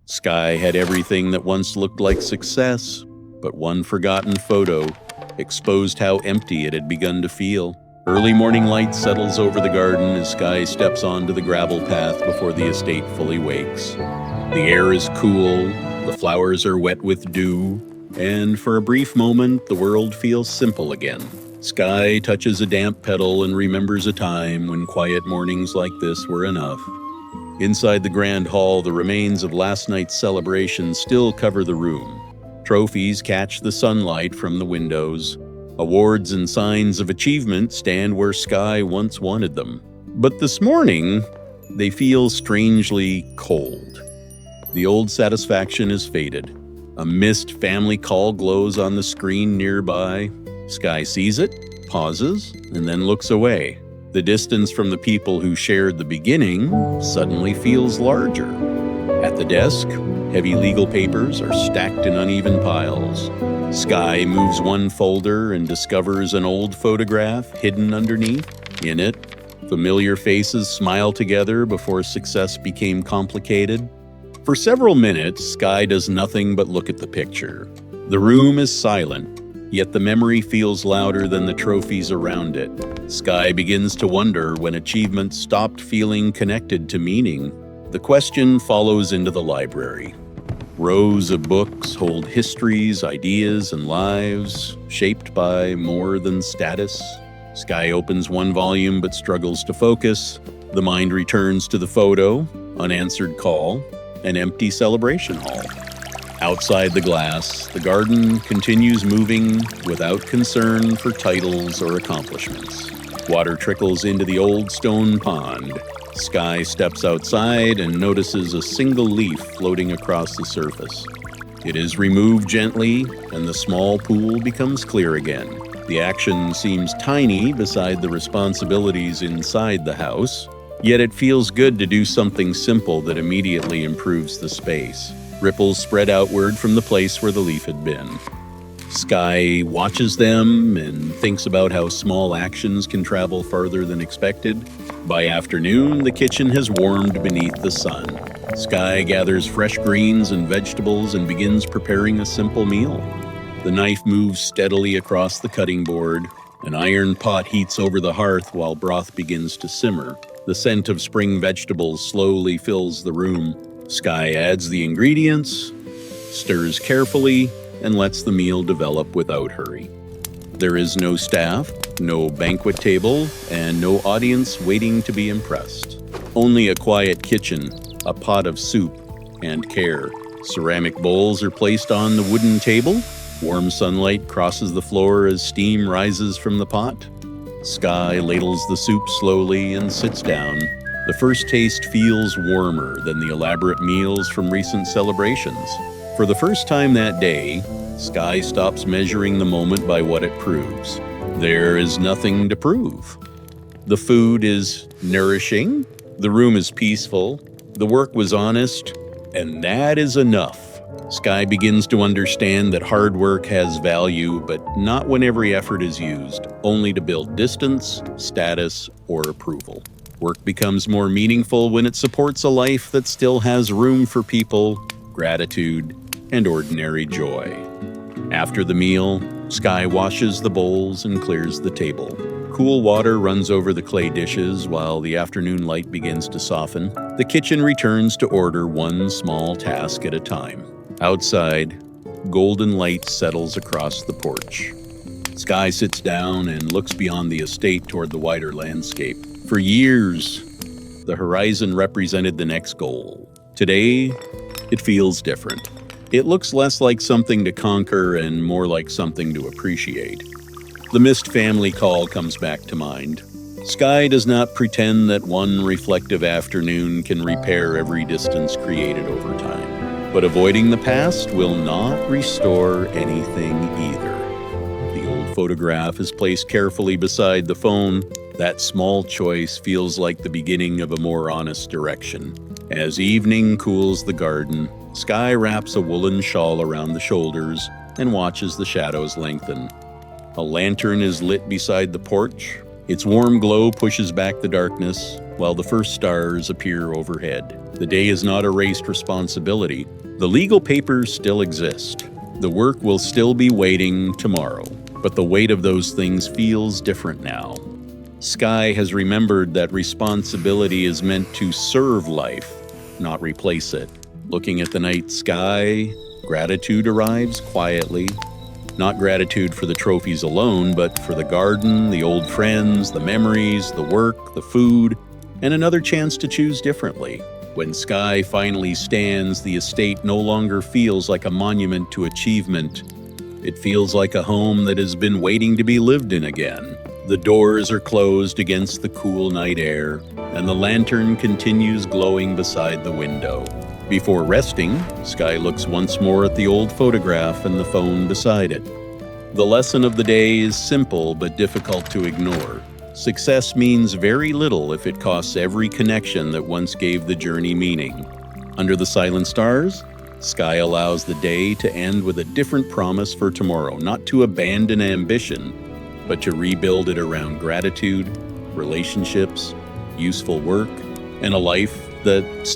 Sky had everything that once looked like success, but one forgotten photo exposed how empty it had begun to feel. Early morning light settles over the garden as Sky steps onto the gravel path before the estate fully wakes. The air is cool, the flowers are wet with dew, and for a brief moment, the world feels simple again. Sky touches a damp petal and remembers a time when quiet mornings like this were enough. Inside the grand hall, the remains of last night's celebration still cover the room. Trophies catch the sunlight from the windows. Awards and signs of achievement stand where Sky once wanted them. But this morning, they feel strangely cold. The old satisfaction is faded. A missed family call glows on the screen nearby. Sky sees it, pauses, and then looks away. The distance from the people who shared the beginning suddenly feels larger. At the desk, heavy legal papers are stacked in uneven piles. Sky moves one folder and discovers an old photograph hidden underneath. In it, familiar faces smile together before success became complicated. For several minutes, Sky does nothing but look at the picture. The room is silent, yet the memory feels louder than the trophies around it. Sky begins to wonder when achievement stopped feeling connected to meaning. The question follows into the library. Rows of books hold histories, ideas, and lives, shaped by more than status. Sky opens one volume but struggles to focus. The mind returns to the photo, unanswered call, an empty celebration hall. Outside the glass, the garden continues moving without concern for titles or accomplishments. Water trickles into the old stone pond. Sky steps outside and notices a single leaf floating across the surface. It is removed gently, and the small pool becomes clear again. The action seems tiny beside the responsibilities inside the house, yet it feels good to do something simple that immediately improves the space. Ripples spread outward from the place where the leaf had been. Sky watches them and thinks about how small actions can travel farther than expected. By afternoon, the kitchen has warmed beneath the sun. Sky gathers fresh greens and vegetables and begins preparing a simple meal. The knife moves steadily across the cutting board. An iron pot heats over the hearth while broth begins to simmer. The scent of spring vegetables slowly fills the room. Sky adds the ingredients, stirs carefully, and lets the meal develop without hurry. There is no staff, no banquet table, and no audience waiting to be impressed. Only a quiet kitchen, a pot of soup, and care. Ceramic bowls are placed on the wooden table. Warm sunlight crosses the floor as steam rises from the pot. Sky ladles the soup slowly and sits down. The first taste feels warmer than the elaborate meals from recent celebrations. For the first time that day, Sky stops measuring the moment by what it proves. There is nothing to prove. The food is nourishing, the room is peaceful, the work was honest, and that is enough. Sky begins to understand that hard work has value, but not when every effort is used, only to build distance, status, or approval. Work becomes more meaningful when it supports a life that still has room for people, gratitude, and ordinary joy. After the meal, Sky washes the bowls and clears the table. Cool water runs over the clay dishes while the afternoon light begins to soften. The kitchen returns to order, one small task at a time. Outside, golden light settles across the porch. Sky sits down and looks beyond the estate toward the wider landscape. For years, the horizon represented the next goal. Today, it feels different. It looks less like something to conquer and more like something to appreciate. The missed family call comes back to mind. Sky does not pretend that one reflective afternoon can repair every distance created over time. But avoiding the past will not restore anything either. The old photograph is placed carefully beside the phone. That small choice feels like the beginning of a more honest direction. As evening cools the garden, Sky wraps a woolen shawl around the shoulders and watches the shadows lengthen. A lantern is lit beside the porch. Its warm glow pushes back the darkness. while the first stars appear overhead. The day is not erased responsibility. The legal papers still exist. The work will still be waiting tomorrow, but the weight of those things feels different now. Sky has remembered that responsibility is meant to serve life, not replace it. Looking at the night sky, gratitude arrives quietly. Not gratitude for the trophies alone, but for the garden, the old friends, the memories, the work, the food, and another chance to choose differently. When Sky finally stands, the estate no longer feels like a monument to achievement. It feels like a home that has been waiting to be lived in again. The doors are closed against the cool night air, and the lantern continues glowing beside the window. Before resting, Sky looks once more at the old photograph and the phone beside it. The lesson of the day is simple but difficult to ignore. Success means very little if it costs every connection that once gave the journey meaning. Under the silent stars, Sky allows the day to end with a different promise for tomorrow, not to abandon ambition, but to rebuild it around gratitude, relationships, useful work, and a life that